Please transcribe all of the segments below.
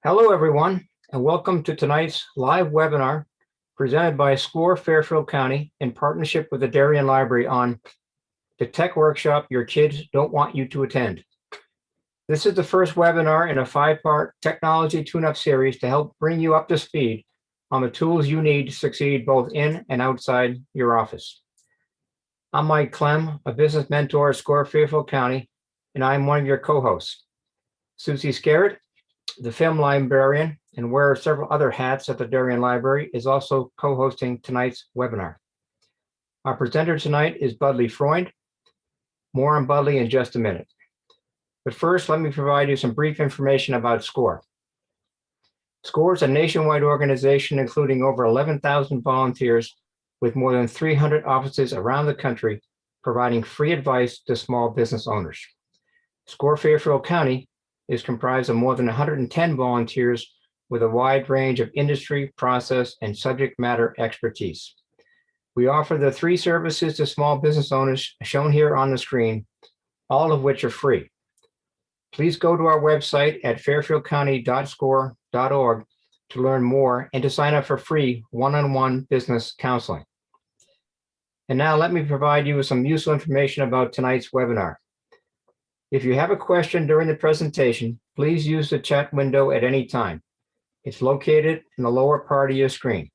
Hello, everyone, and welcome to tonight's live webinar presented by SCORE Fairfield County in partnership with the Darien Library on the tech workshop your kids don't want you to attend. This is the first webinar in a 5-part technology tune-up series to help bring you up to speed on the tools you need to succeed both in and outside your office. I'm Mike Clem, a business mentor at SCORE Fairfield County, and I'm one of your co-hosts. Susie Scarrett, the film librarian and wears several other hats at the Darien Library, is also co-hosting tonight's webinar. Our presenter tonight is Budley Freund. More on Budley in just a minute. But first, let me provide you some brief information about SCORE. SCORE is a nationwide organization including over 11,000 volunteers with more than 300 offices around the country, providing free advice to small business owners. SCORE Fairfield County is comprised of more than 110 volunteers with a wide range of industry, process, and subject matter expertise. We offer the 3 services to small business owners shown here on the screen, all of which are free. Please go to our website at fairfieldcounty.score.org to learn more and to sign up for free one-on-one business counseling. And now let me provide you with some useful information about tonight's webinar. If you have a question during the presentation, please use the chat window at any time. It's located in the lower part of your screen.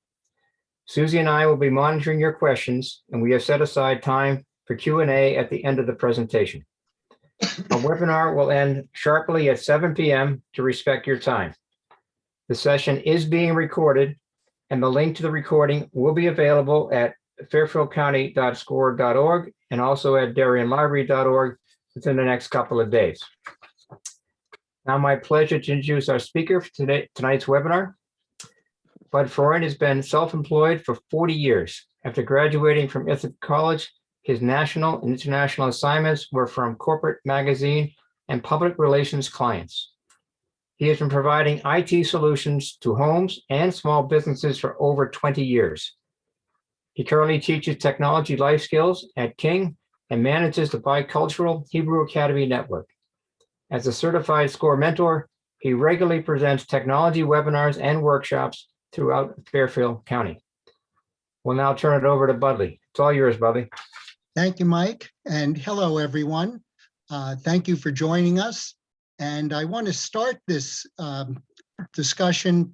Susie and I will be monitoring your questions, and we have set aside time for Q&A at the end of the presentation. Our webinar will end sharply at 7 p.m. to respect your time. The session is being recorded, and the link to the recording will be available at fairfieldcounty.score.org and also at darienlibrary.org within the next couple of days. Now, my pleasure to introduce our speaker for tonight's webinar. Bud Freund has been self-employed for 40 years. After graduating from Ithaca College, his national and international assignments were from corporate magazine and public relations clients. He has been providing IT solutions to homes and small businesses for over 20 years. He currently teaches technology life skills at King and manages the Bicultural Hebrew Academy Network. As a certified SCORE mentor, he regularly presents technology webinars and workshops throughout Fairfield County. We'll now turn it over to Budley. It's all yours, Budley. Thank you, Mike, and hello, everyone. Thank you for joining us. And I want to start this discussion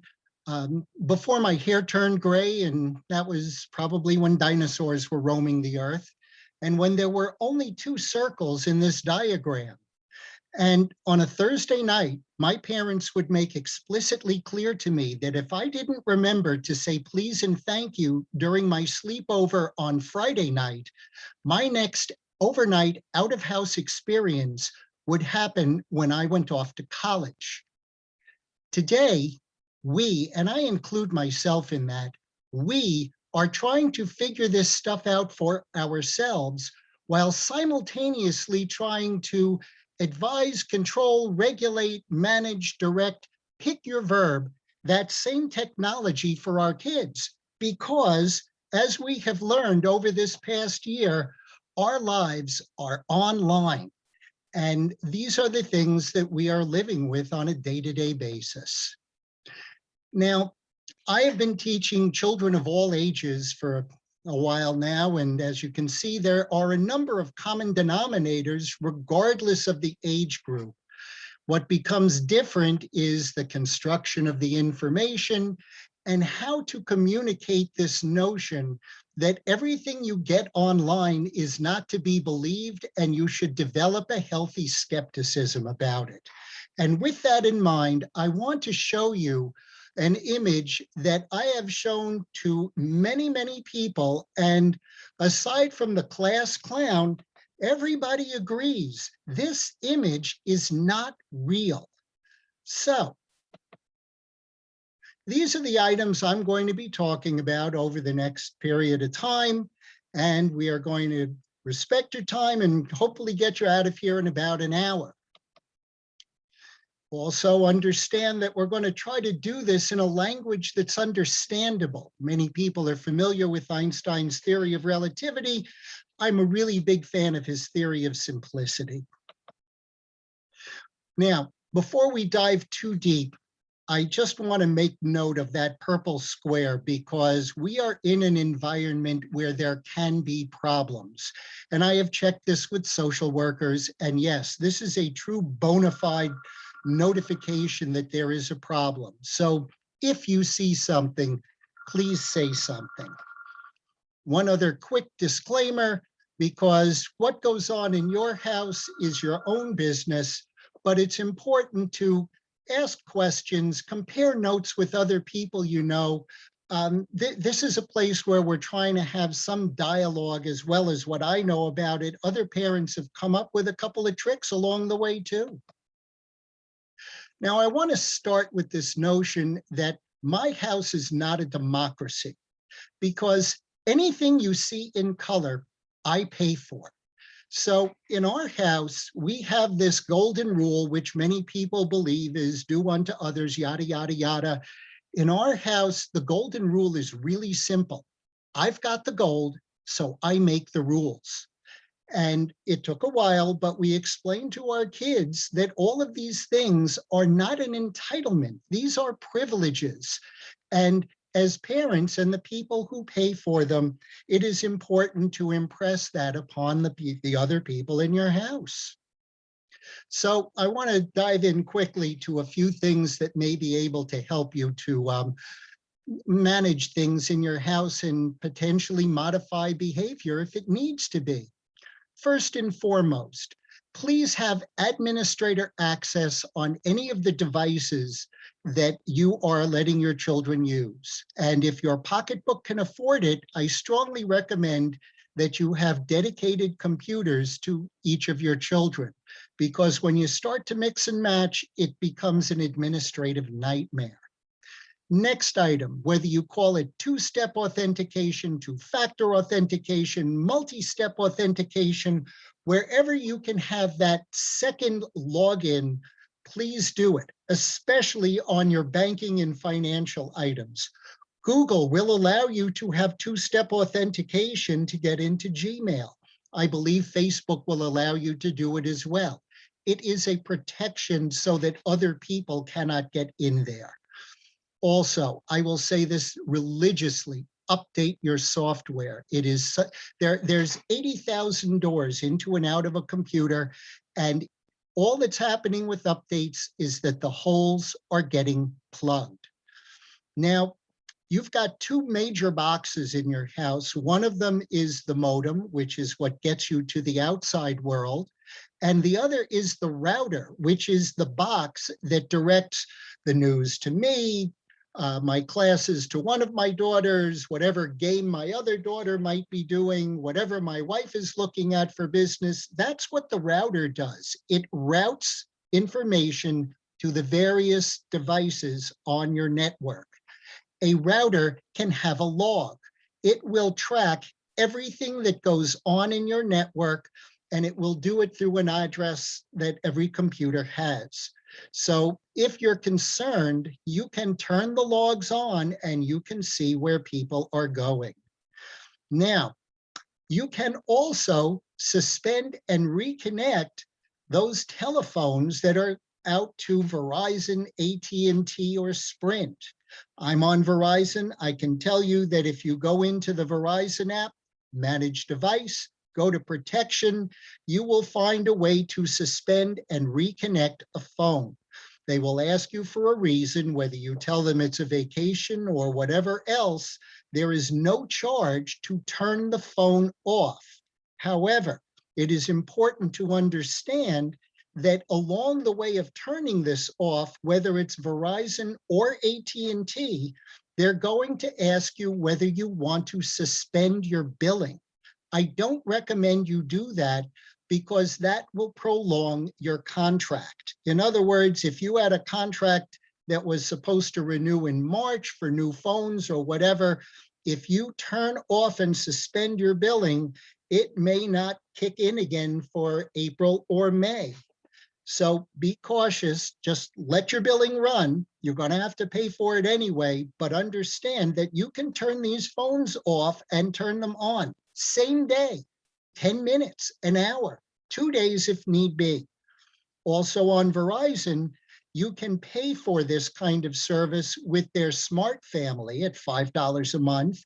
before my hair turned gray, and that was probably when dinosaurs were roaming the earth, and when there were only 2 circles in this diagram. And on a Thursday night, my parents would make explicitly clear to me that if I didn't remember to say please and thank you during my sleepover on Friday night, my next overnight out-of-house experience would happen when I went off to college. Today, we, and I include myself in that, we are trying to figure this stuff out for ourselves while simultaneously trying to advise, control, regulate, manage, direct, pick your verb, that same technology for our kids. Because as we have learned over this past year, our lives are online. And these are the things that we are living with on a day-to-day basis. Now, I have been teaching children of all ages for a while now, and as you can see, there are a number of common denominators regardless of the age group. What becomes different is the construction of the information and how to communicate this notion that everything you get online is not to be believed, and you should develop a healthy skepticism about it. And with that in mind, I want to show you an image that I have shown to many, many people. And aside from the class clown, everybody agrees this image is not real. So these are the items I'm going to be talking about over the next period of time. And we are going to respect your time and hopefully get you out of here in about an hour. Also understand that we're going to try to do this in a language that's understandable. Many people are familiar with Einstein's theory of relativity. I'm a really big fan of his theory of simplicity. Now, before we dive too deep, I just want to make note of that purple square because we are in an environment where there can be problems. And I have checked this with social workers, and yes, this is a true bona fide notification that there is a problem. So if you see something, please say something. One other quick disclaimer, because what goes on in your house is your own business, but it's important to ask questions, compare notes with other people you know. This is a place where we're trying to have some dialogue as well as what I know about it. Other parents have come up with a couple of tricks along the way too. Now, I want to start with this notion that my house is not a democracy, because anything you see in color, I pay for. So in our house, we have this golden rule, which many people believe is do unto others, yada, yada, yada. In our house, the golden rule is really simple. I've got the gold, so I make the rules. And it took a while, but we explained to our kids that all of these things are not an entitlement. These are privileges. And as parents and the people who pay for them, it is important to impress that upon the other people in your house. So I want to dive in quickly to a few things that may be able to help you to manage things in your house and potentially modify behavior if it needs to be. First and foremost, please have administrator access on any of the devices that you are letting your children use. And if your pocketbook can afford it, I strongly recommend that you have dedicated computers to each of your children, because when you start to mix and match, it becomes an administrative nightmare. Next item, whether you call it two-step authentication, two-factor authentication, multi-step authentication, wherever you can have that second login, please do it, especially on your banking and financial items. Google will allow you to have two-step authentication to get into Gmail. I believe Facebook will allow you to do it as well. It is a protection so that other people cannot get in there. Also, I will say this religiously, update your software. It is there's 80,000 doors into and out of a computer, and all that's happening with updates is that the holes are getting plugged. Now, you've got two major boxes in your house. One of them is the modem, which is what gets you to the outside world. And the other is the router, which is the box that directs the news to me, my classes to one of my daughters, whatever game my other daughter might be doing, whatever my wife is looking at for business. That's what the router does. It routes information to the various devices on your network. A router can have a log. It will track everything that goes on in your network, and it will do it through an address that every computer has. So if you're concerned, you can turn the logs on and you can see where people are going. Now, you can also suspend and reconnect those telephones that are out to Verizon, AT&T, or Sprint. I'm on Verizon. I can tell you that if you go into the Verizon app, manage device, go to protection, you will find a way to suspend and reconnect a phone. They will ask you for a reason, whether you tell them it's a vacation or whatever else. There is no charge to turn the phone off. However, it is important to understand that along the way of turning this off, whether it's Verizon or AT&T, they're going to ask you whether you want to suspend your billing. I don't recommend you do that because that will prolong your contract. In other words, if you had a contract that was supposed to renew in March for new phones or whatever, if you turn off and suspend your billing, it may not kick in again for April or May. So be cautious, just let your billing run. You're going to have to pay for it anyway, but understand that you can turn these phones off and turn them on same day, 10 minutes, an hour, 2 days if need be. Also on Verizon, you can pay for this kind of service with their smart family at $5 a month,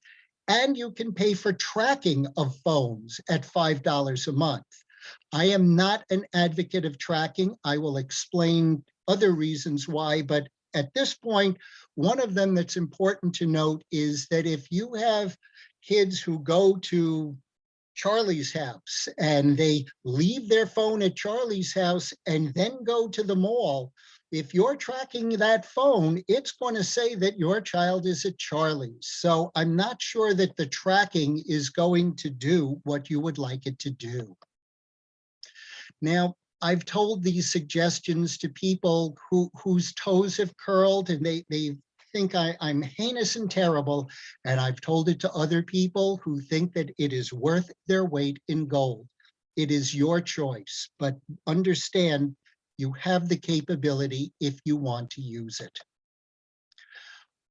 and you can pay for tracking of phones at $5 a month. I am not an advocate of tracking. I will explain other reasons why, but at this point, one of them that's important to note is that if you have kids who go to Charlie's house and they leave their phone at Charlie's house and then go to the mall, if you're tracking that phone, it's going to say that your child is at Charlie's. So I'm not sure that the tracking is going to do what you would like it to do. Now, I've told these suggestions to people whose toes have curled and they think I'm heinous and terrible. And I've told it to other people who think that it is worth their weight in gold. It is your choice, but understand you have the capability if you want to use it.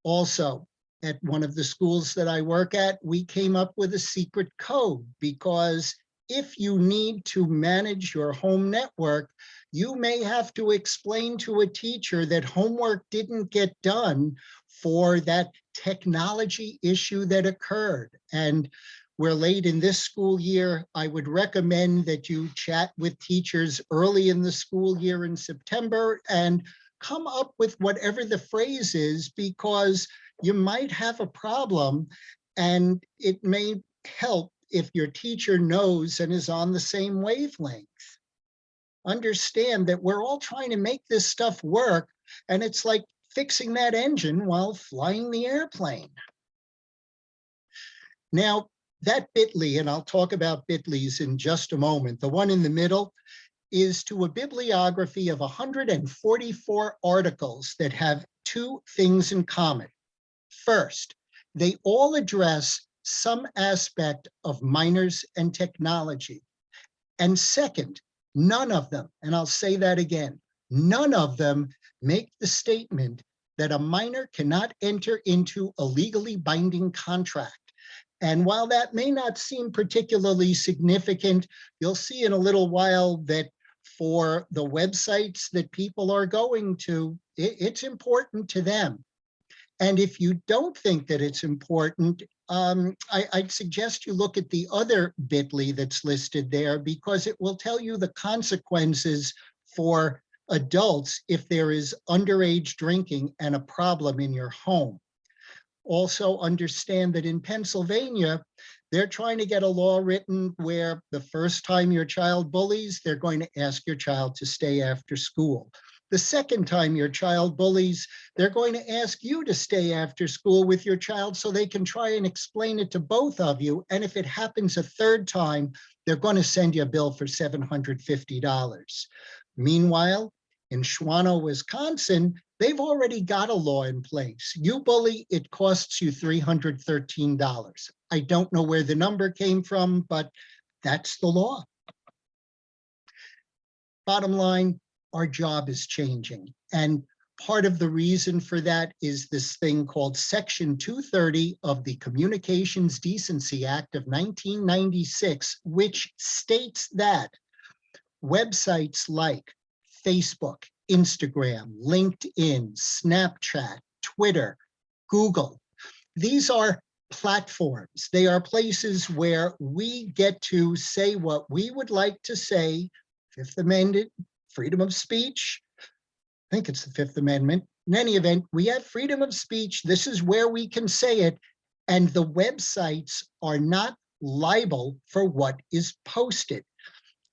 Also, at one of the schools that I work at, we came up with a secret code because if you need to manage your home network, you may have to explain to a teacher that homework didn't get done for that technology issue that occurred. And we're late in this school year. I would recommend that you chat with teachers early in the school year in September and come up with whatever the phrase is, because you might have a problem and it may help if your teacher knows and is on the same wavelength. Understand that we're all trying to make this stuff work, and it's like fixing that engine while flying the airplane. Now, that bit.ly, and I'll talk about bit.lys in just a moment, the one in the middle is to a bibliography of 144 articles that have two things in common. First, they all address some aspect of minors and technology. And second, none of them, and I'll say that again, none of them make the statement that a minor cannot enter into a legally binding contract. And while that may not seem particularly significant, you'll see in a little while that for the websites that people are going to, it's important to them. And if you don't think that it's important, I'd suggest you look at the other bit.ly that's listed there, because it will tell you the consequences for adults if there is underage drinking and a problem in your home. Also understand that in Pennsylvania, they're trying to get a law written where the first time your child bullies, they're going to ask your child to stay after school. The second time your child bullies, they're going to ask you to stay after school with your child so they can try and explain it to both of you. And if it happens a third time, they're going to send you a bill for $750. Meanwhile, in Schwano, Wisconsin, they've already got a law in place. You bully, it costs you $313. I don't know where the number came from, but that's the law. Bottom line, our job is changing. And part of the reason for that is this thing called Section 230 of the Communications Decency Act of 1996, which states that websites like Facebook, Instagram, LinkedIn, Snapchat, Twitter, Google, these are platforms. They are places where we get to say what we would like to say. Fifth Amendment, freedom of speech. I think it's the Fifth Amendment. In any event, we have freedom of speech. This is where we can say it. And the websites are not liable for what is posted.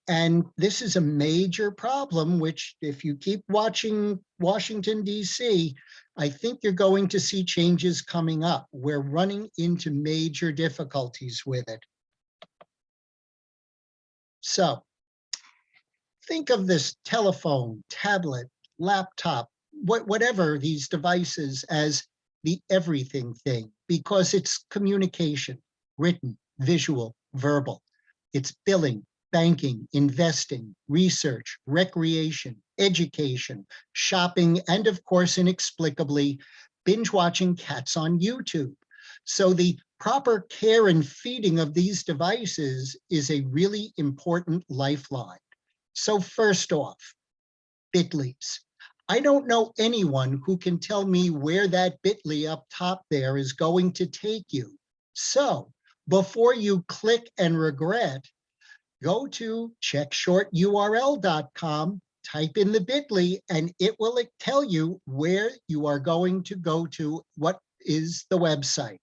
And this is a major problem, which if you keep watching Washington, D.C., I think you're going to see changes coming up. We're running into major difficulties with it. So think of this telephone, tablet, laptop, whatever these devices as the everything thing, because it's communication, written, visual, verbal. It's billing, banking, investing, research, recreation, education, shopping, and of course, inexplicably, binge watching cats on YouTube. So the proper care and feeding of these devices is a really important lifeline. So first off, bit.lys. I don't know anyone who can tell me where that bit.ly up top there is going to take you. So before you click and regret, go to checkshorturl.com, type in the bit.ly, and it will tell you where you are going to go to, what is the website.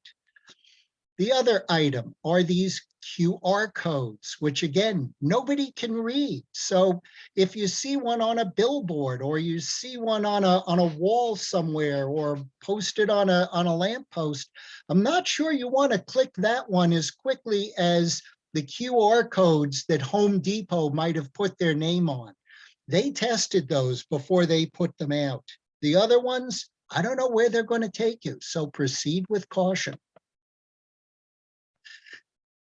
The other item are these QR codes, which again, nobody can read. So if you see one on a billboard, or you see one on a wall somewhere, or posted on a lamppost, I'm not sure you want to click that one as quickly as the QR codes that Home Depot might have put their name on. They tested those before they put them out. The other ones, I don't know where they're going to take you, so proceed with caution.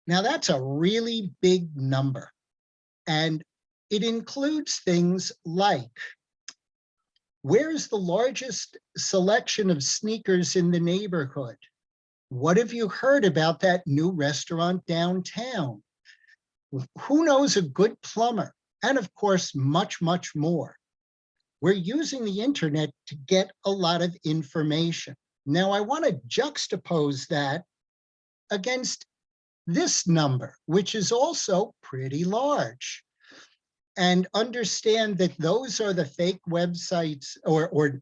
Now that's a really big number, and it includes things like, where's the largest selection of sneakers in the neighborhood? What have you heard about that new restaurant downtown? Who knows a good plumber? And of course, much, much more. We're using the internet to get a lot of information. Now, I want to juxtapose that against this number, which is also pretty large, and understand that those are the fake websites or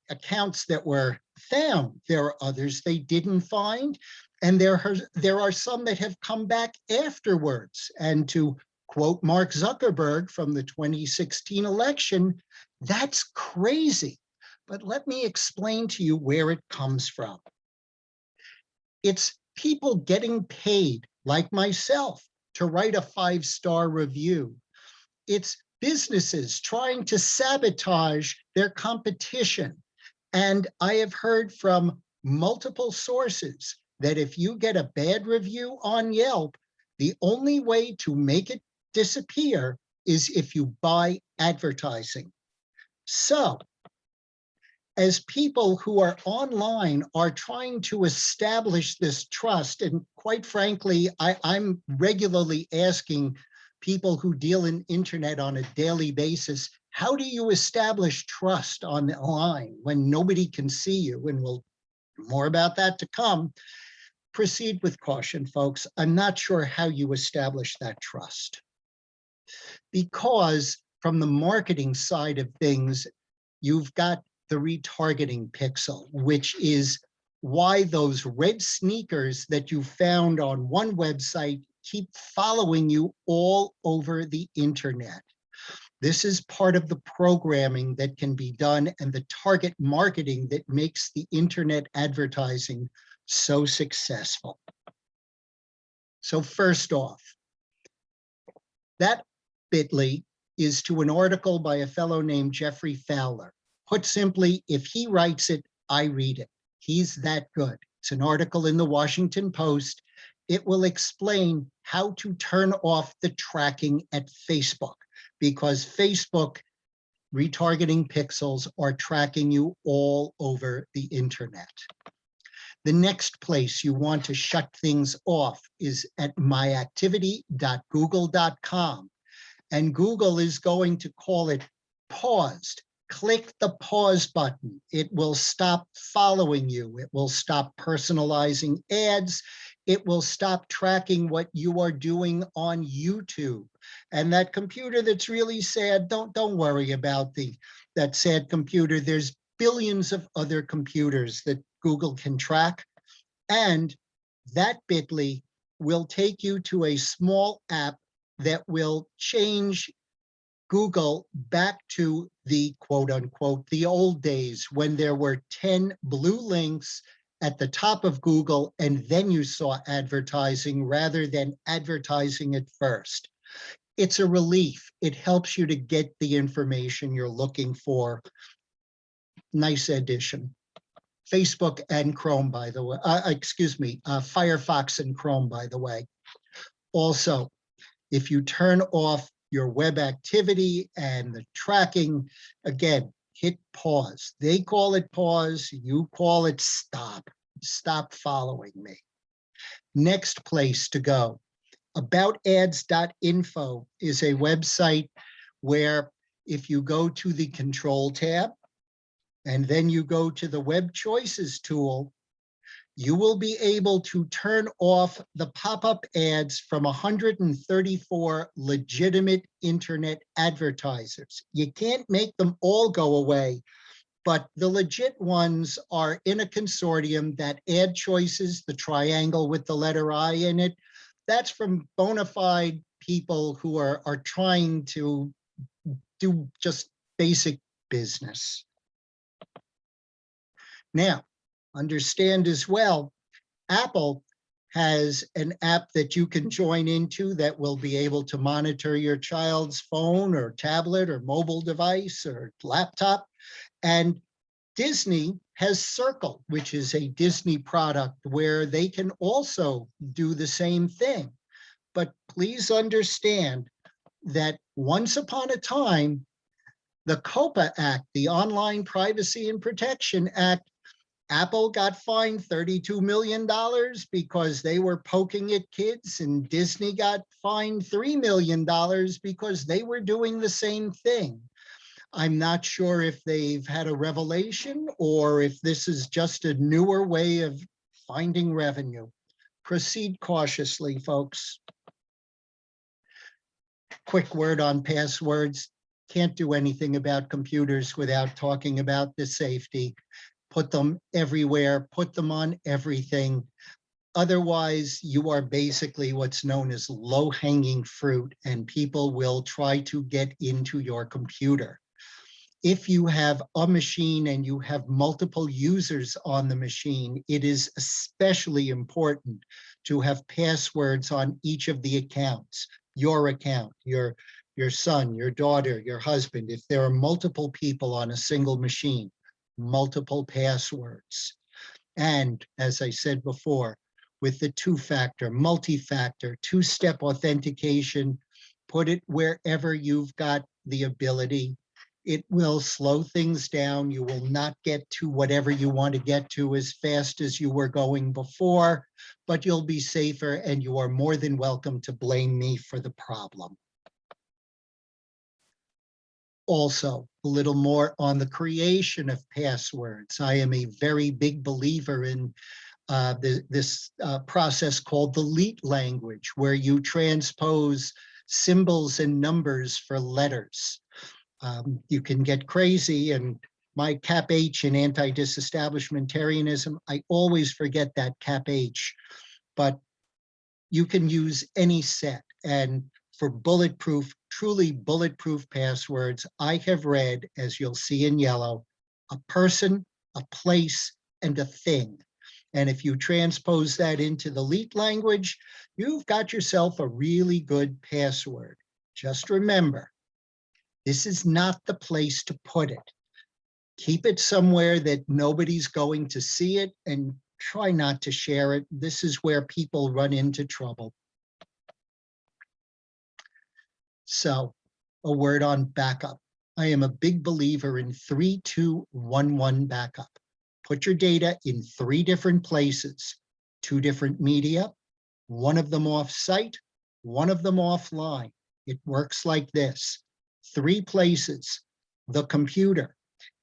accounts that were found. There are others they didn't find, and there are some that have come back afterwards. And to quote Mark Zuckerberg from the 2016 election, that's crazy. But let me explain to you where it comes from. It's people getting paid, like myself, to write a 5-star review. It's businesses trying to sabotage their competition. And I have heard from multiple sources that if you get a bad review on Yelp, the only way to make it disappear is if you buy advertising. So, as people who are online are trying to establish this trust, and quite frankly, I'm regularly asking people who deal in internet on a daily basis, how do you establish trust online when nobody can see you? And we'll more about that to come. Proceed with caution, folks. I'm not sure how you establish that trust, because from the marketing side of things, you've got the retargeting pixel, which is why those red sneakers that you found on one website keep following you all over the internet. This is part of the programming that can be done and the target marketing that makes the internet advertising so successful. So first off, that bit.ly is to an article by a fellow named Jeffrey Fowler. Put simply, if he writes it, I read it. He's that good. It's an article in the Washington Post. It will explain how to turn off the tracking at Facebook, because Facebook retargeting pixels are tracking you all over the internet. The next place you want to shut things off is at myactivity.google.com. And Google is going to call it paused. Click the pause button. It will stop following you. It will stop personalizing ads. It will stop tracking what you are doing on YouTube. And that computer that's really sad, don't worry about that sad computer. There's billions of other computers that Google can track. And that bit.ly will take you to a small app that will change Google back to the quote unquote, the old days when there were 10 blue links at the top of Google and then you saw advertising rather than advertising at first. It's a relief. It helps you to get the information you're looking for. Nice addition. Facebook and Chrome, by the way, Firefox and Chrome, by the way. Also, if you turn off your web activity and the tracking, again, hit pause. They call it pause, you call it stop. Stop following me. Next place to go, aboutads.info is a website where if you go to the control tab, and then you go to the Web Choices tool, you will be able to turn off the pop-up ads from 134 legitimate internet advertisers. You can't make them all go away, but the legit ones are in a consortium. That Ad Choices, the triangle with the letter I in it, that's from bona fide people who are trying to do just basic business. Now, understand as well, Apple has an app that you can join into that will be able to monitor your child's phone or tablet or mobile device or laptop. And Disney has Circle, which is a Disney product where they can also do the same thing. But please understand that once upon a time, the COPA Act, the Online Privacy and Protection Act, Apple got fined $32 million because they were poking at kids, and Disney got fined $3 million because they were doing the same thing. I'm not sure if they've had a revelation or if this is just a newer way of finding revenue. Proceed cautiously, folks. Quick word on passwords. Can't do anything about computers without talking about the safety. Put them everywhere, put them on everything. Otherwise, you are basically what's known as low-hanging fruit, and people will try to get into your computer. If you have a machine and you have multiple users on the machine, it is especially important to have passwords on each of the accounts. Your account, your son, your daughter, your husband. If there are multiple people on a single machine, multiple passwords. And as I said before, with the two-factor, multi-factor, two-step authentication, put it wherever you've got the ability. It will slow things down. You will not get to whatever you want to get to as fast as you were going before, but you'll be safer, and you are more than welcome to blame me for the problem. Also, a little more on the creation of passwords. I am a very big believer in this process called the Leat Language, where you transpose symbols and numbers for letters. You can get crazy, and my cap H in anti-disestablishmentarianism, I always forget that cap H, but you can use any set. And for bulletproof, truly bulletproof passwords, I have read, as you'll see in yellow, a person, a place, and a thing. And if you transpose that into the Leat language, you've got yourself a really good password. Just remember, this is not the place to put it. Keep it somewhere that nobody's going to see it, and try not to share it. This is where people run into trouble. So, a word on backup. I am a big believer in 3-2-1-1 backup. Put your data in 3 different places, 2 different media, one of them off-site, one of them offline. It works like this: 3 places, the computer,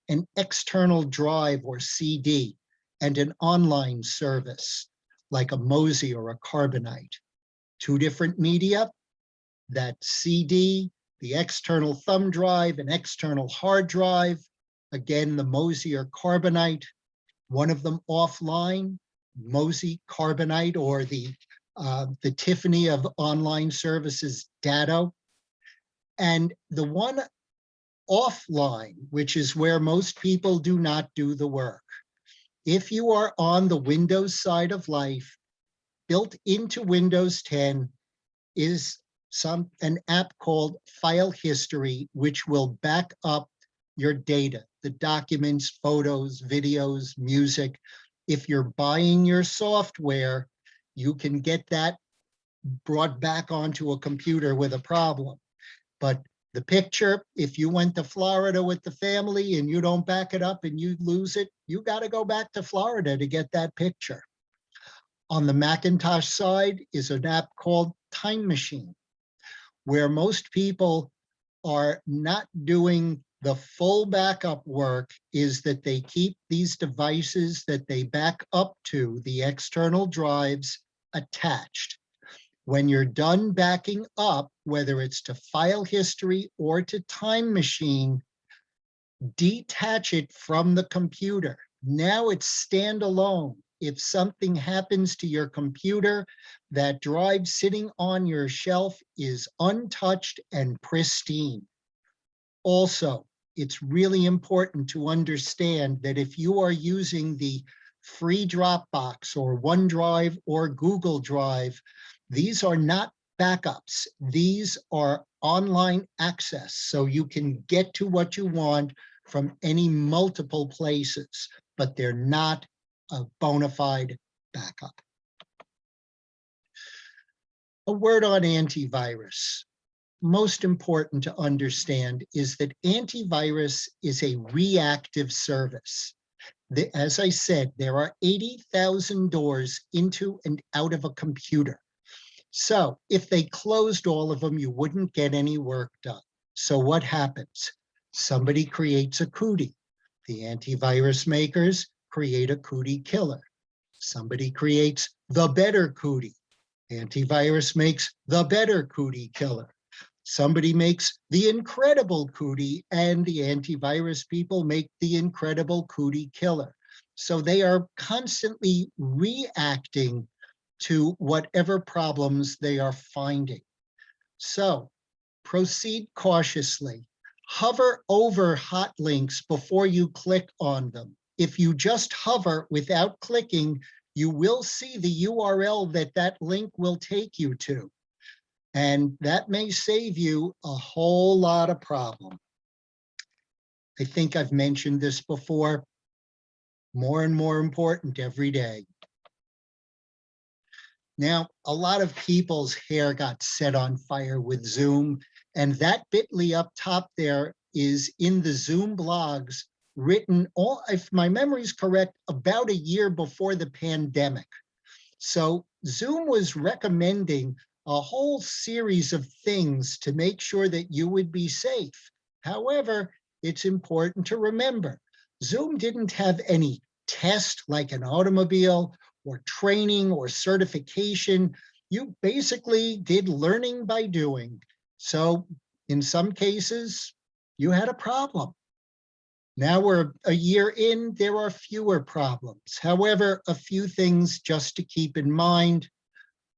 an external drive or CD, and an online service like a Mozy or a Carbonite. 2 different media, that CD, the external thumb drive, an external hard drive, again, the Mozy or Carbonite, one of them offline, Mozy, Carbonite, or the Tiffany of online services, Datto. And the one offline, which is where most people do not do the work. If you are on the Windows side of life, built into Windows 10 is an app called File History, which will back up your data, the documents, photos, videos, music. If you're buying your software, you can get that brought back onto a computer with a problem. But the picture, if you went to Florida with the family and you don't back it up and you lose it, you got to go back to Florida to get that picture. On the Macintosh side is an app called Time Machine, where most people are not doing The full backup work is that they keep these devices that they back up to, the external drives, attached. When you're done backing up, whether it's to file history or to time machine, detach it from the computer. Now it's standalone. If something happens to your computer, that drive sitting on your shelf is untouched and pristine. Also, it's really important to understand that if you are using the free Dropbox or OneDrive or Google Drive, these are not backups. These are online access, so you can get to what you want from any multiple places, but they're not a bona fide backup. A word on antivirus. Most important to understand is that antivirus is a reactive service. As I said, there are 80,000 doors into and out of a computer. So if they closed all of them, you wouldn't get any work done. So what happens? Somebody creates a cootie. The antivirus makers create a cootie killer. Somebody creates the better cootie. Antivirus makes the better cootie killer. Somebody makes the incredible cootie, and the antivirus people make the incredible cootie killer. So they are constantly reacting to whatever problems they are finding. So proceed cautiously. Hover over hot links before you click on them. If you just hover without clicking, you will see the URL that link will take you to. And that may save you a whole lot of problem. I think I've mentioned this before, more and more important every day. Now, a lot of people's hair got set on fire with Zoom, and that bit.ly up top there is in the Zoom blogs written, if my memory is correct, about a year before the pandemic. So Zoom was recommending a whole series of things to make sure that you would be safe. However, it's important to remember, Zoom didn't have any test like an automobile or training or certification. You basically did learning by doing. So in some cases, you had a problem. Now we're a year in, there are fewer problems. However, a few things just to keep in mind.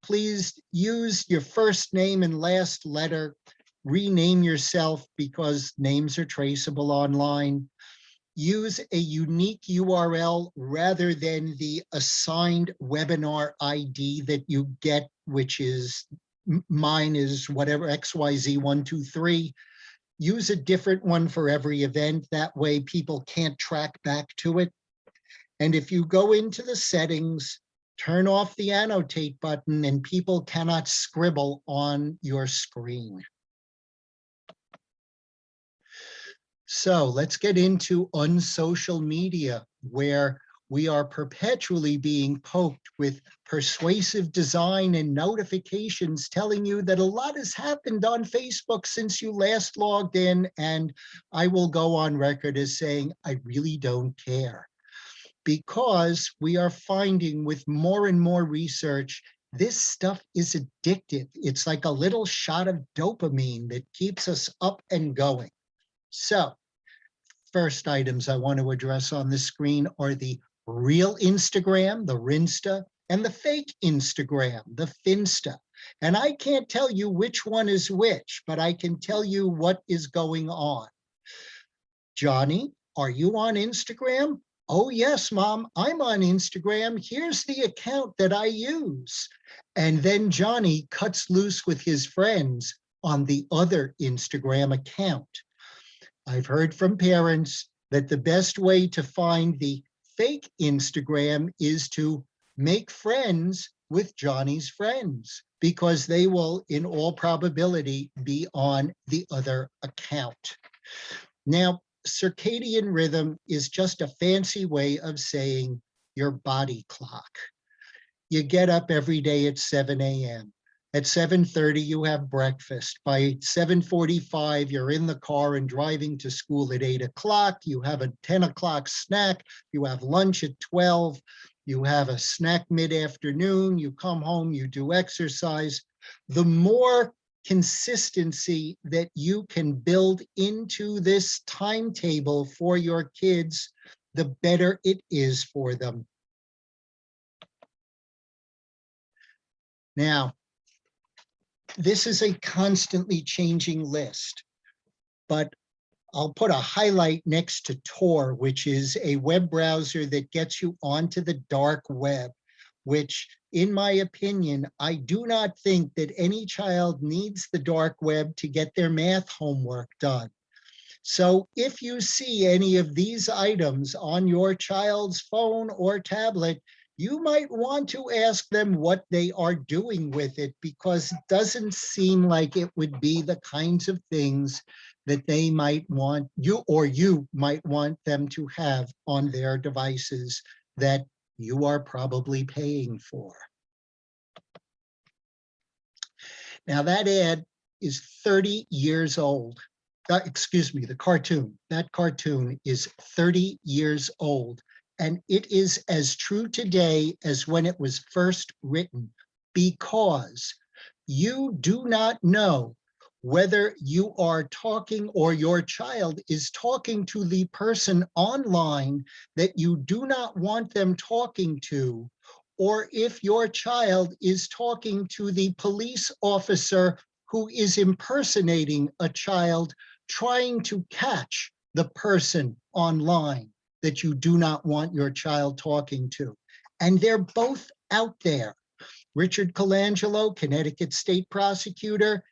Please use your first name and last letter. Rename yourself because names are traceable online. Use a unique URL rather than the assigned webinar ID that you get, which is, mine is whatever, XYZ123. Use a different one for every event. That way people can't track back to it. And if you go into the settings, turn off the annotate button and people cannot scribble on your screen. So let's get into unsocial media, where we are perpetually being poked with persuasive design and notifications telling you that a lot has happened on Facebook since you last logged in. And I will go on record as saying, I really don't care. Because we are finding with more and more research, this stuff is addictive. It's like a little shot of dopamine that keeps us up and going. So, first items I want to address on the screen are the real Instagram, the Rinsta, and the fake Instagram, the Finsta. And I can't tell you which one is which, but I can tell you what is going on. Johnny, are you on Instagram? Oh, yes, Mom, I'm on Instagram. Here's the account that I use. And then Johnny cuts loose with his friends on the other Instagram account. I've heard from parents that the best way to find the fake Instagram is to make friends with Johnny's friends, because they will, in all probability, be on the other account. Now, circadian rhythm is just a fancy way of saying your body clock. You get up every day at 7 a.m. At 7:30, you have breakfast. By 7:45, you're in the car and driving to school at 8 o'clock. You have a 10 o'clock snack. You have lunch at 12. You have a snack mid-afternoon. You come home, you do exercise. The more consistency that you can build into this timetable for your kids, the better it is for them. Now, this is a constantly changing list, but I'll put a highlight next to Tor, which is a web browser that gets you onto the dark web, which, in my opinion, I do not think that any child needs the dark web to get their math homework done. So if you see any of these items on your child's phone or tablet, you might want to ask them what they are doing with it, because it doesn't seem like it would be the kinds of things that they might want you, or you might want them to have on their devices that you are probably paying for. Now that ad is 30 years old. Excuse me, the cartoon. That cartoon is 30 years old. And it is as true today as when it was first written, because you do not know whether you are talking or your child is talking to the person online that you do not want them talking to, or if your child is talking to the police officer who is impersonating a child, trying to catch the person online that you do not want your child talking to. And they're both out there. Richard Colangelo, Connecticut State Prosecutor,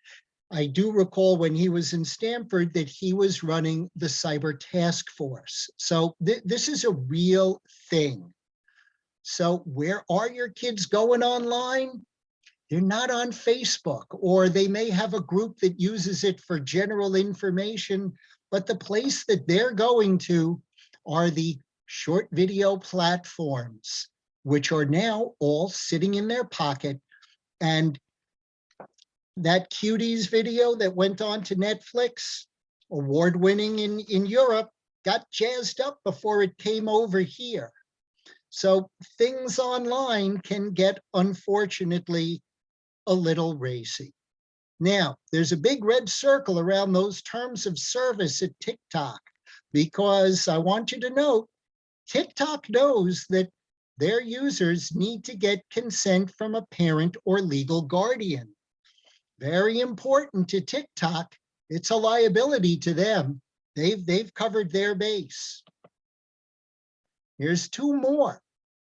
I do recall when he was in Stanford that he was running the Cyber Task Force. So this is a real thing. So where are your kids going online? They're not on Facebook, or they may have a group that uses it for general information, but the place that they're going to are the short video platforms, which are now all sitting in their pocket. And that Cuties video that went on to Netflix, award-winning in Europe, got jazzed up before it came over here. So things online can get, unfortunately, a little racy. Now, there's a big red circle around those terms of service at TikTok, because I want you to note, TikTok knows that their users need to get consent from a parent or legal guardian. Very important to TikTok. It's a liability to them. They've covered their base. Here's two more.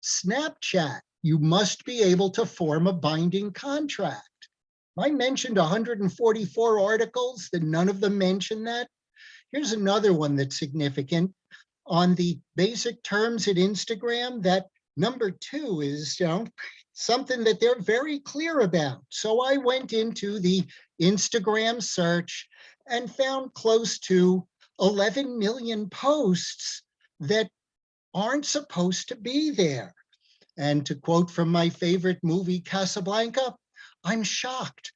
Snapchat, you must be able to form a binding contract. I mentioned 144 articles, that none of them mention that. Here's another one that's significant. On the basic terms at Instagram, that number 2 is, something that they're very clear about. So I went into the Instagram search and found close to 11 million posts that aren't supposed to be there. And to quote from my favorite movie, Casablanca, I'm shocked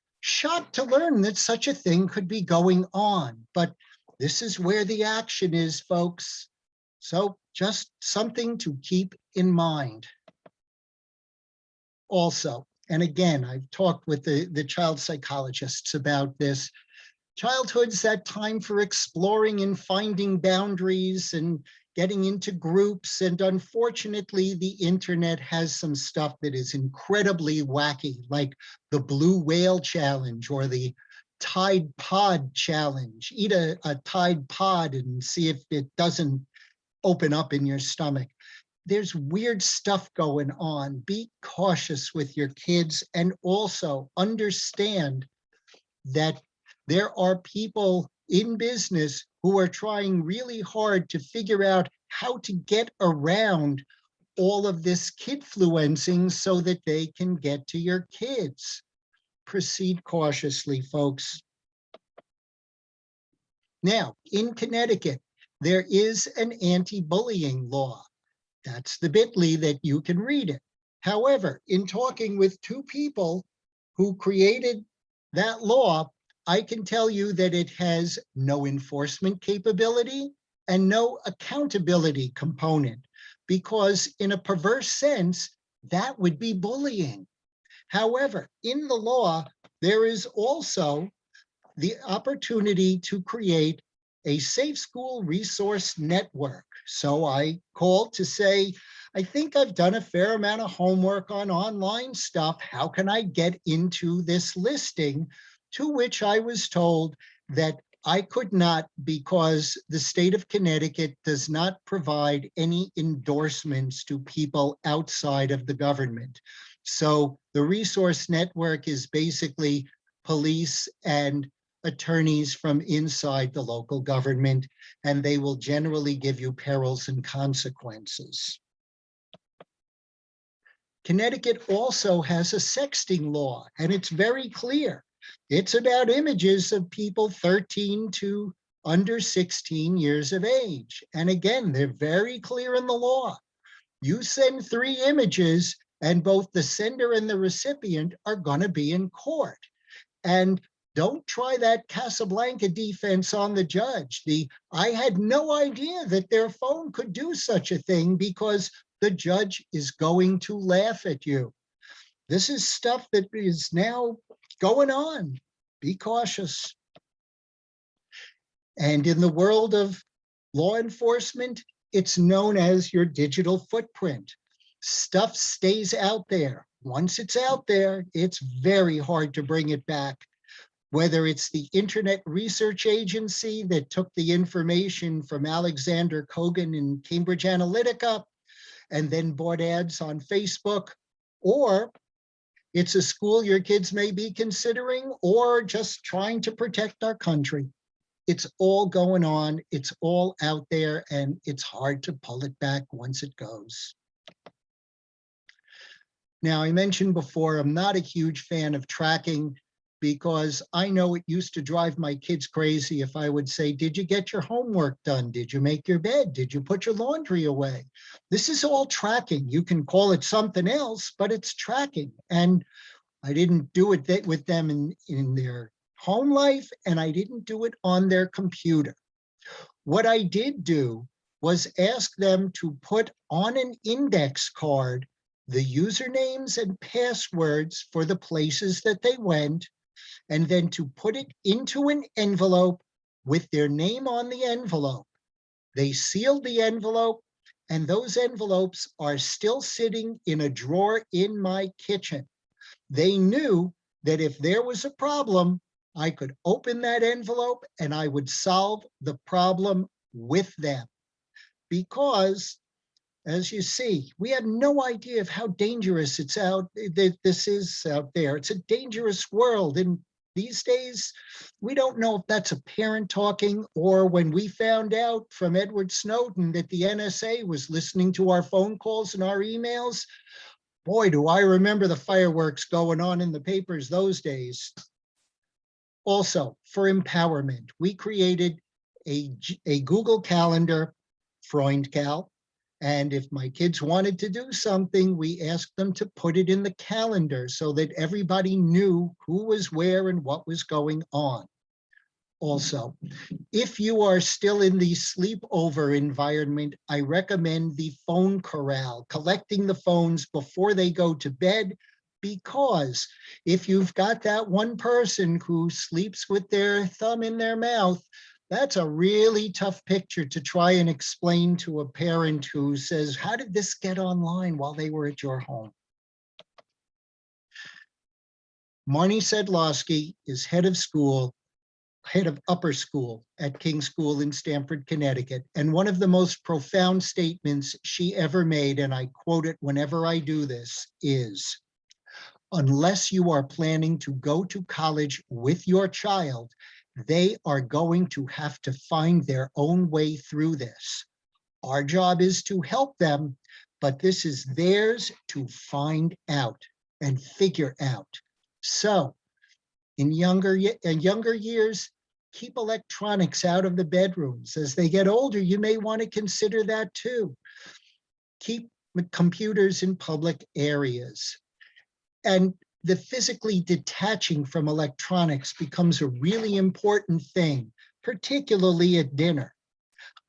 to learn that such a thing could be going on. But this is where the action is, folks. So just something to keep in mind. Also, and again, I've talked with the child psychologists about this. Childhood's that time for exploring and finding boundaries and getting into groups. And unfortunately, the internet has some stuff that is incredibly wacky, like the Blue Whale Challenge or the Tide Pod Challenge. Eat a Tide Pod and see if it doesn't open up in your stomach. There's weird stuff going on. Be cautious with your kids, and also understand that there are people in business who are trying really hard to figure out how to get around all of this kidfluencing so that they can get to your kids. Proceed cautiously, folks. Now, in Connecticut, there is an anti-bullying law. That's the bit.ly that you can read it. However, in talking with two people who created that law, I can tell you that it has no enforcement capability and no accountability component, because in a perverse sense, that would be bullying. However, in the law, there is also the opportunity to create a safe school resource network. So I called to say, I think I've done a fair amount of homework on online stuff. How can I get into this listing? To which I was told that I could not, because the state of Connecticut does not provide any endorsements to people outside of the government. So the resource network is basically police and attorneys from inside the local government, and they will generally give you perils and consequences. Connecticut also has a sexting law, and it's very clear. It's about images of people 13 to under 16 years of age. And again, they're very clear in the law. You send 3 images, and both the sender and the recipient are going to be in court. And don't try that Casablanca defense on the judge. I had no idea that their phone could do such a thing, because the judge is going to laugh at you. This is stuff that is now going on. Be cautious. And in the world of law enforcement, it's known as your digital footprint. Stuff stays out there. Once it's out there, it's very hard to bring it back. Whether it's the Internet Research Agency that took the information from Alexander Kogan and Cambridge Analytica and then bought ads on Facebook, or it's a school your kids may be considering, or just trying to protect our country. It's all going on, it's all out there, and it's hard to pull it back once it goes. Now, I mentioned before, I'm not a huge fan of tracking, because I know it used to drive my kids crazy if I would say, did you get your homework done? Did you make your bed? Did you put your laundry away? This is all tracking. You can call it something else, but it's tracking. And I didn't do it with them in their home life, and I didn't do it on their computer. What I did do was ask them to put on an index card the usernames and passwords for the places that they went, and then to put it into an envelope with their name on the envelope. They sealed the envelope, and those envelopes are still sitting in a drawer in my kitchen. They knew that if there was a problem, I could open that envelope and I would solve the problem with them. Because, as you see, we have no idea of how dangerous this is out there. It's a dangerous world. And these days, we don't know if that's a parent talking, or when we found out from Edward Snowden that the NSA was listening to our phone calls and our emails. Boy, do I remember the fireworks going on in the papers those days. Also, for empowerment, we created a Google Calendar, Freund Cal. And if my kids wanted to do something, we asked them to put it in the calendar so that everybody knew who was where and what was going on. Also, if you are still in the sleepover environment, I recommend the phone corral, collecting the phones before they go to bed, because if you've got that one person who sleeps with their thumb in their mouth, that's a really tough picture to try and explain to a parent who says, how did this get online while they were at your home? Marnie Sedlowski is head of upper school at King School in Stamford, Connecticut. And one of the most profound statements she ever made, and I quote it whenever I do this, is, unless you are planning to go to college with your child, they are going to have to find their own way through this. Our job is to help them, but this is theirs to find out and figure out. So in younger years, keep electronics out of the bedrooms. As they get older, you may want to consider that too. Keep computers in public areas. And the physically detaching from electronics becomes a really important thing, particularly at dinner.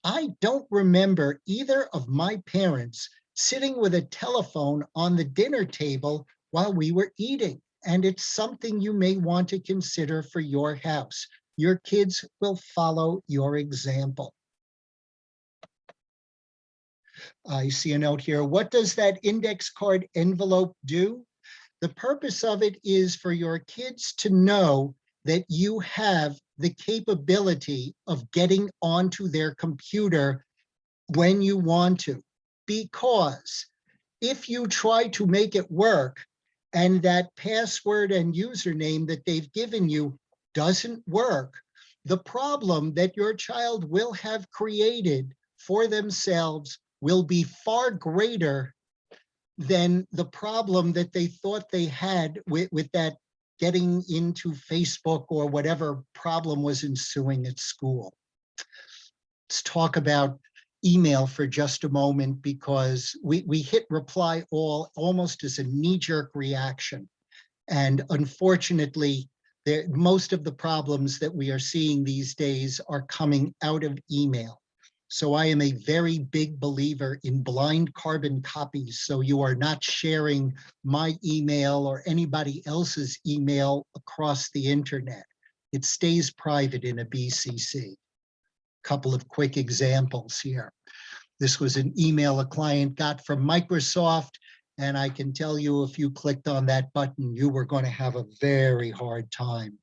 I don't remember either of my parents sitting with a telephone on the dinner table while we were eating. And it's something you may want to consider for your house. Your kids will follow your example. I see a note here. What does that index card envelope do? The purpose of it is for your kids to know that you have the capability of getting onto their computer when you want to. Because if you try to make it work and that password and username that they've given you doesn't work, the problem that your child will have created for themselves will be far greater than the problem that they thought they had with that getting into Facebook or whatever problem was ensuing at school. Let's talk about email for just a moment, because we hit reply all almost as a knee-jerk reaction. And unfortunately, most of the problems that we are seeing these days are coming out of email. So I am a very big believer in blind carbon copies. So you are not sharing my email or anybody else's email across the internet. It stays private in a BCC. Couple of quick examples here. This was an email a client got from Microsoft, and I can tell you if you clicked on that button, you were going to have a very hard time.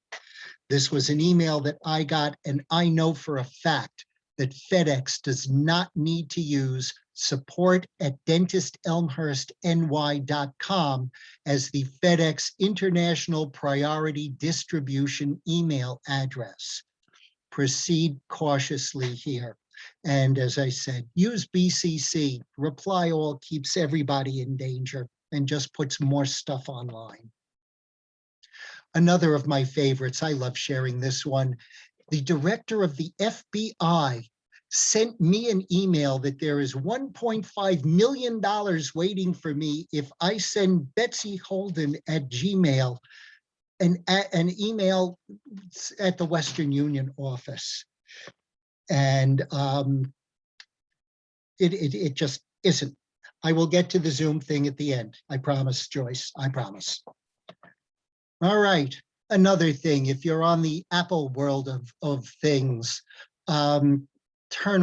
This was an email that I got, and I know for a fact that FedEx does not need to use support@dentistelmhurstny.com as the FedEx International Priority Distribution email address. Proceed cautiously here. And as I said, use BCC. Reply all keeps everybody in danger and just puts more stuff online. Another of my favorites, I love sharing this one. The director of the FBI sent me an email that there is $1.5 million waiting for me if I send Betsy Holden at Gmail an email at the Western Union office. And it just isn't. I will get to the Zoom thing at the end. I promise, Joyce, I promise. All right, another thing, if you're on the Apple world of things, turn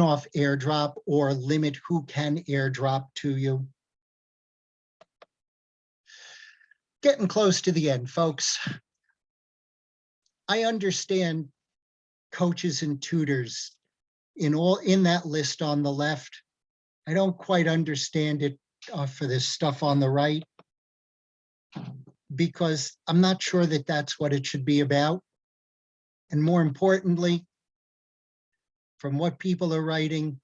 off AirDrop or limit who can AirDrop to you. Getting close to the end, folks. I understand coaches and tutors in that list on the left. I don't quite understand it for this stuff on the right, because I'm not sure that that's what it should be about. And more importantly, from what people are writing,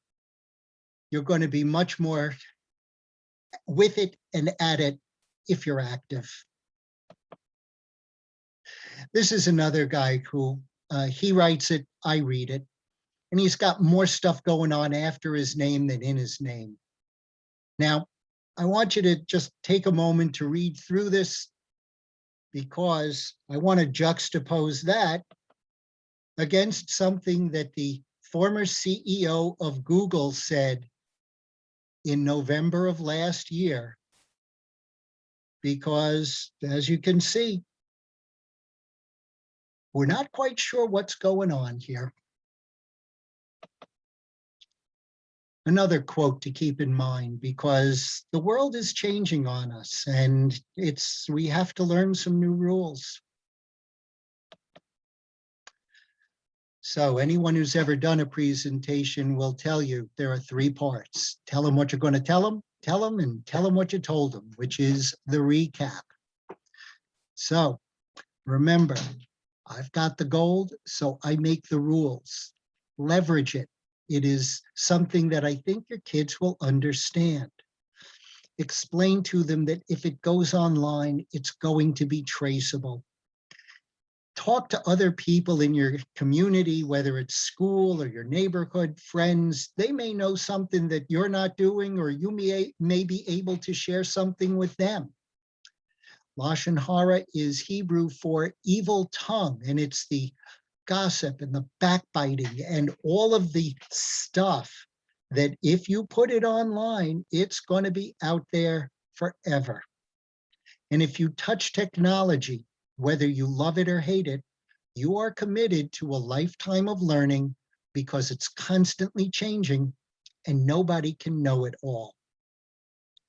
you're going to be much more with it and at it if you're active. This is another guy who he writes it, I read it, and he's got more stuff going on after his name than in his name. Now, I want you to just take a moment to read through this, because I want to juxtapose that against something that the former CEO of Google said in November of last year, because as you can see, we're not quite sure what's going on here. Another quote to keep in mind, because the world is changing on us and we have to learn some new rules. So anyone who's ever done a presentation will tell you there are 3 parts. Tell them what you're going to tell them, and tell them what you told them, which is the recap. So remember, I've got the gold, so I make the rules. Leverage it. It is something that I think your kids will understand. Explain to them that if it goes online, it's going to be traceable. Talk to other people in your community, whether it's school or your neighborhood, friends. They may know something that you're not doing, or you may be able to share something with them. Lashon hara is Hebrew for evil tongue, and it's the gossip and the backbiting and all of the stuff that if you put it online, it's going to be out there forever. And if you touch technology, whether you love it or hate it, you are committed to a lifetime of learning because it's constantly changing and nobody can know it all.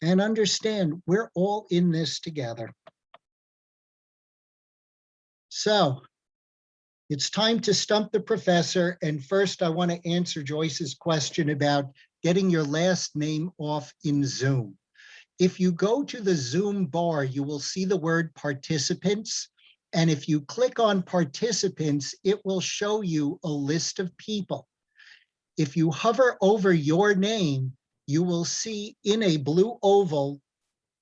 And understand, we're all in this together. So it's time to stump the professor. And first, I want to answer Joyce's question about getting your last name off in Zoom. If you go to the Zoom bar, you will see the word participants. And if you click on participants, it will show you a list of people. If you hover over your name, you will see in a blue oval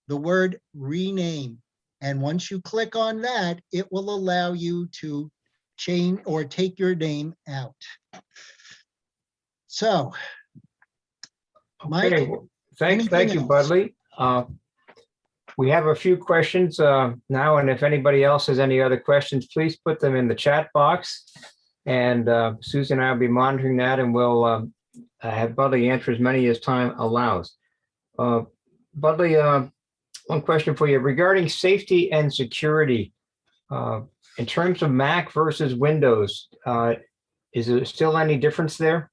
the word rename. And once you click on that, it will allow you to change or take your name out. So, Mike, Okay, well, anything thank you, else? Budley. We have a few questions now, and if anybody else has any other questions, please put them in the chat box. And Susan and I will be monitoring that, and we'll have Budley answer as many as time allows. Budley, one question for you regarding safety and security. In terms of Mac versus Windows, is there still any difference there?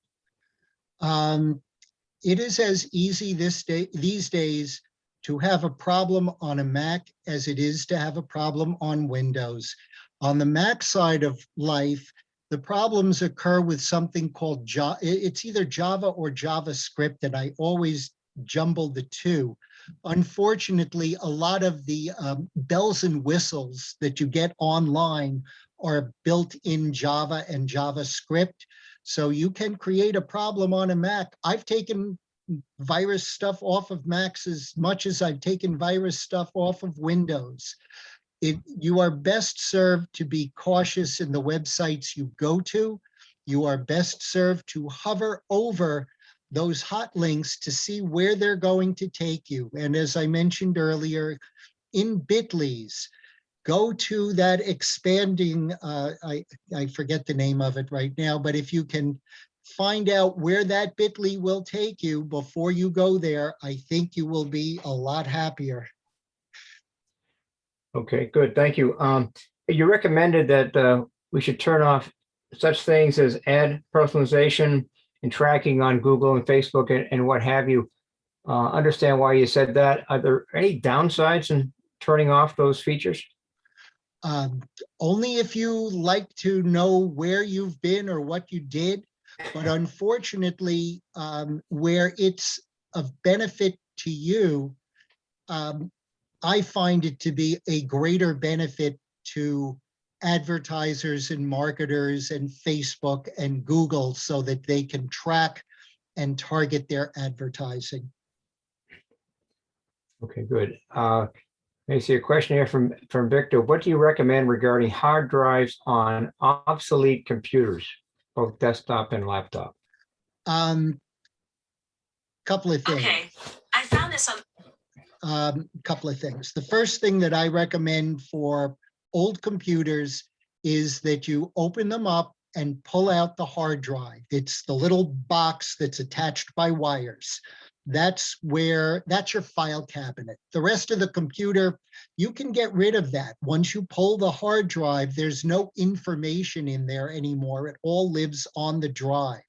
It is as easy these days to have a problem on a Mac as it is to have a problem on Windows. On the Mac side of life, the problems occur with something called Java. It's either Java or JavaScript, and I always jumble the two. Unfortunately, a lot of the bells and whistles that you get online are built in Java and JavaScript. So you can create a problem on a Mac. I've taken virus stuff off of Macs as much as I've taken virus stuff off of Windows. You are best served to be cautious in the websites you go to. You are best served to hover over those hot links to see where they're going to take you. And as I mentioned earlier, in Bitly's, go to that expanding, I forget the name of it right now, but if you can find out where that Bitly will take you before you go there, I think you will be a lot happier. Okay, good. Thank you. You recommended that we should turn off such things as ad personalization and tracking on Google and Facebook and what have you. Understand why you said that. Are there any downsides in turning off those features? Only if you like to know where you've been or what you did. But unfortunately, where it's of benefit to you, I find it to be a greater benefit to advertisers and marketers and Facebook and Google so that they can track and target their advertising. Okay, good. I see a question here from Victor. What do you recommend regarding hard drives on obsolete computers, both desktop and laptop? Couple of things. Okay, I found this on. Couple of things. The first thing that I recommend for old computers is that you open them up and pull out the hard drive. It's the little box that's attached by wires. That's your file cabinet. The rest of the computer, you can get rid of that. Once you pull the hard drive, there's no information in there anymore. It all lives on the drive.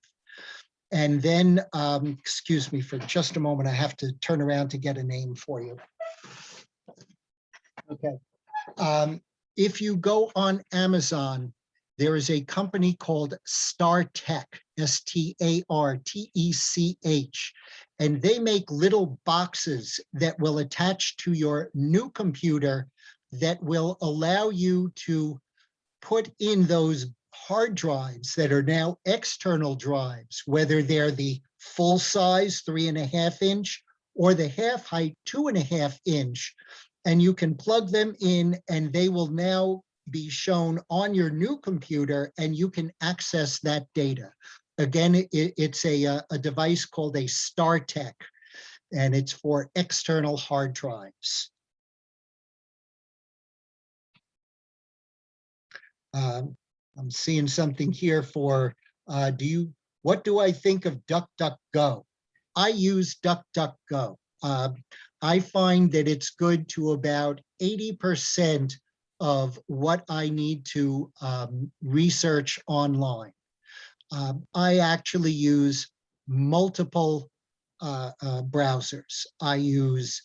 And then, excuse me for just a moment, I have to turn around to get a name for you. Okay. If you go on Amazon, there is a company called StarTech, StarTech, and they make little boxes that will attach to your new computer that will allow you to put in those hard drives that are now external drives, whether they're the full size 3.5 inch or the half height 2.5 inch, and you can plug them in and they will now be shown on your new computer and you can access that data. Again, it's a device called a StarTech, and it's for external hard drives. I'm seeing something here for, what do I think of DuckDuckGo? I use DuckDuckGo. I find that it's good to about 80% of what I need to research online. I actually use multiple browsers. I use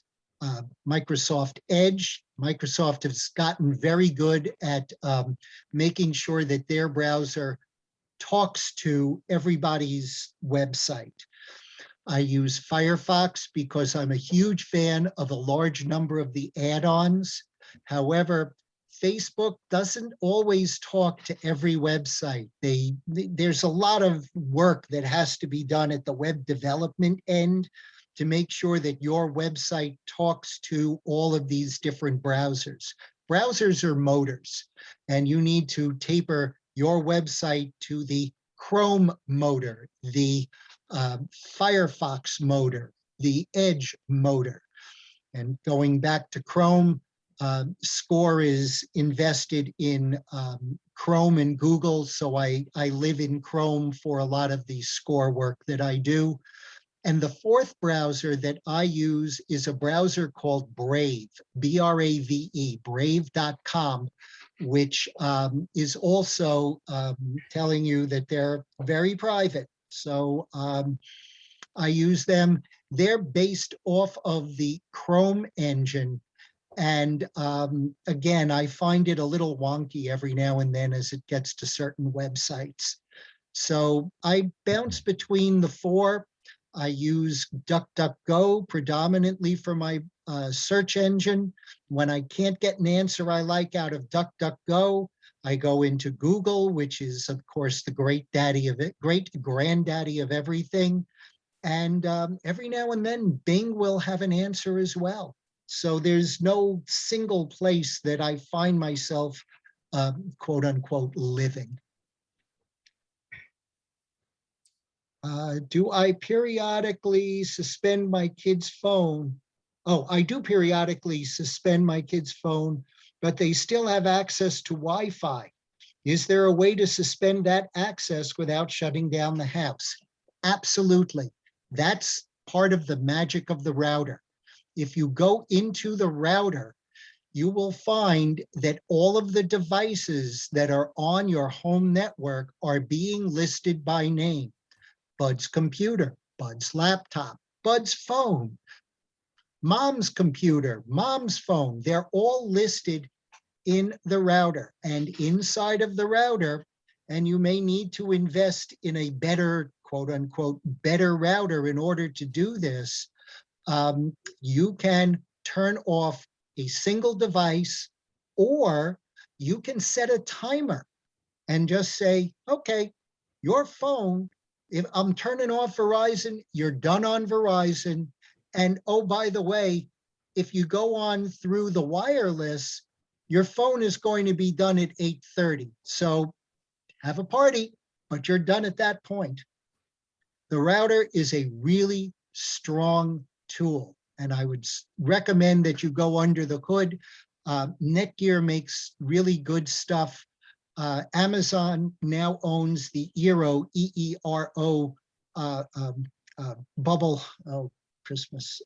Microsoft Edge. Microsoft has gotten very good at making sure that their browser talks to everybody's website. I use Firefox because I'm a huge fan of a large number of the add-ons. However, Facebook doesn't always talk to every website. There's a lot of work that has to be done at the web development end to make sure that your website talks to all of these different browsers. Browsers are motors, and you need to taper your website to the Chrome motor, the Firefox motor, the Edge motor. And going back to Chrome, SCORE is invested in Chrome and Google, so I live in Chrome for a lot of the SCORE work that I do. And the fourth browser that I use is a browser called Brave, B-R-A-V-E, brave.com, which is also telling you that they're very private. So I use them. They're based off of the Chrome engine. And again, I find it a little wonky every now and then as it gets to certain websites. So I bounce between the four. I use DuckDuckGo predominantly for my search engine. When I can't get an answer I like out of DuckDuckGo, I go into Google, which is, of course, the great granddaddy of everything. And every now and then, Bing will have an answer as well. So there's no single place that I find myself, quote unquote, living. Do I periodically suspend my kid's phone? Oh, I do periodically suspend my kid's phone, but they still have access to Wi-Fi. Is there a way to suspend that access without shutting down the house? Absolutely. That's part of the magic of the router. If you go into the router, you will find that all of the devices that are on your home network are being listed by name. Bud's computer, Bud's laptop, Bud's phone, mom's computer, mom's phone. They're all listed in the router, and inside of the router, and you may need to invest in a better, quote unquote, better router in order to do this. You can turn off a single device, or you can set a timer and just say, okay, your phone, if I'm turning off Verizon, you're done on Verizon. And oh, by the way, if you go on through the wireless, your phone is going to be done at 8:30. So have a party, but you're done at that point. The router is a really strong tool, and I would recommend that you go under the hood. Netgear makes really good stuff. Amazon now owns the Eero, E-E-R-O bubble. Oh, Christmas.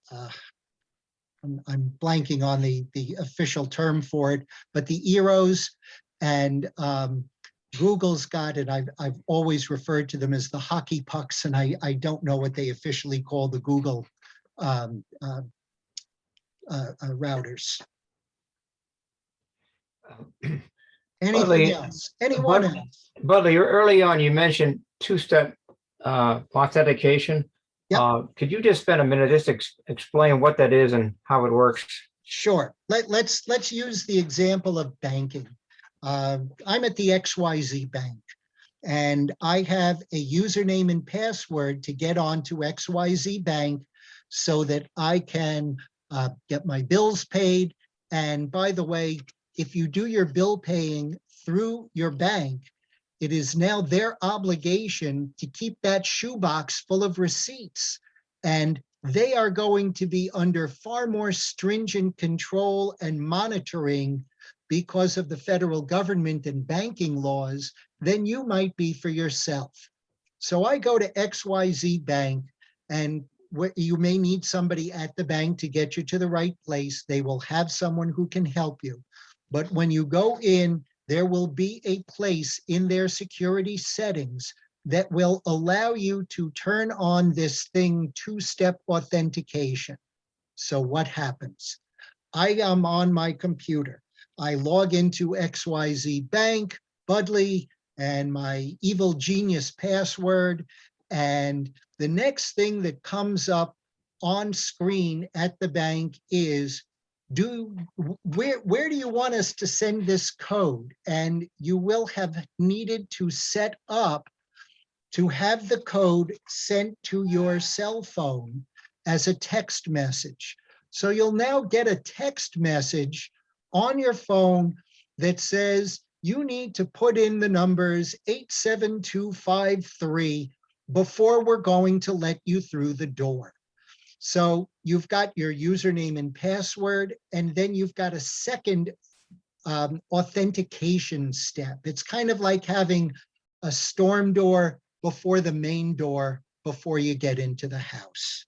I'm blanking on the official term for it, but the Eeros, and Google's got it. I've always referred to them as the hockey pucks, and I don't know what they officially call the Google routers. Anything else? Anyone else? Budley, early on, you mentioned two-step authentication. Yep. Could you just spend a minute just explain what that is and how it works? Sure. Let's use the example of banking. I'm at the XYZ bank, and I have a username and password to get onto XYZ bank so that I can get my bills paid. And by the way, if you do your bill paying through your bank, it is now their obligation to keep that shoebox full of receipts. And they are going to be under far more stringent control and monitoring because of the federal government and banking laws than you might be for yourself. So I go to XYZ Bank, and you may need somebody at the bank to get you to the right place. They will have someone who can help you. But when you go in, there will be a place in their security settings that will allow you to turn on this thing, two-step authentication. So what happens? I am on my computer. I log into XYZ Bank, Budley, and my evil genius password. And the next thing that comes up on screen at the bank is, where do you want us to send this code? And you will have needed to set up to have the code sent to your cell phone as a text message. So you'll now get a text message on your phone that says, you need to put in the numbers 87253 before we're going to let you through the door. So you've got your username and password, and then you've got a second authentication step. It's kind of like having a storm door before the main door before you get into the house.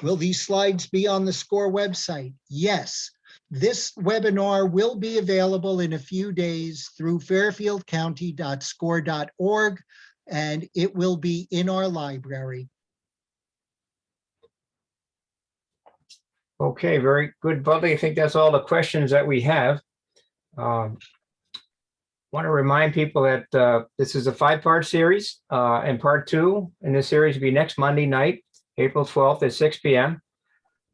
Will these slides be on the SCORE website? Yes. This webinar will be available in a few days through fairfieldcounty.score.org, and it will be in our library. Okay, very good, Budley. I think that's all the questions that we have. Want to remind people that this is a 5-part series, and part 2 in this series will be next Monday night, April 12th at 6 p.m.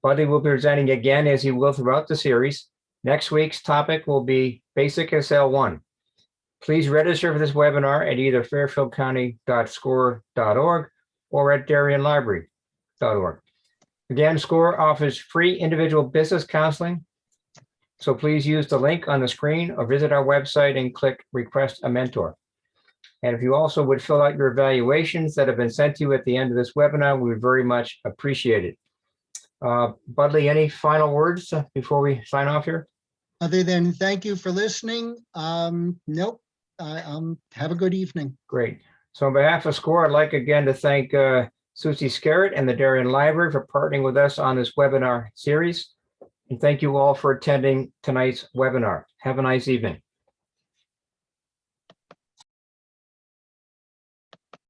Budley will be presenting again, as he will throughout the series. Next week's topic will be Basic SL1. Please register for this webinar at either fairfieldcounty.score.org or at darionlibrary.org. Again, SCORE offers free individual business counseling, so please use the link on the screen or visit our website and click Request a Mentor. And if you also would fill out your evaluations that have been sent to you at the end of this webinar, we would very much appreciate it. Budley, any final words before we sign off here? Other than thank you for listening, nope. Have a good evening. Great. So on behalf of SCORE, I'd like again to thank Susie Scarrett and the Darien Library for partnering with us on this webinar series. And thank you all for attending tonight's webinar. Have a nice evening.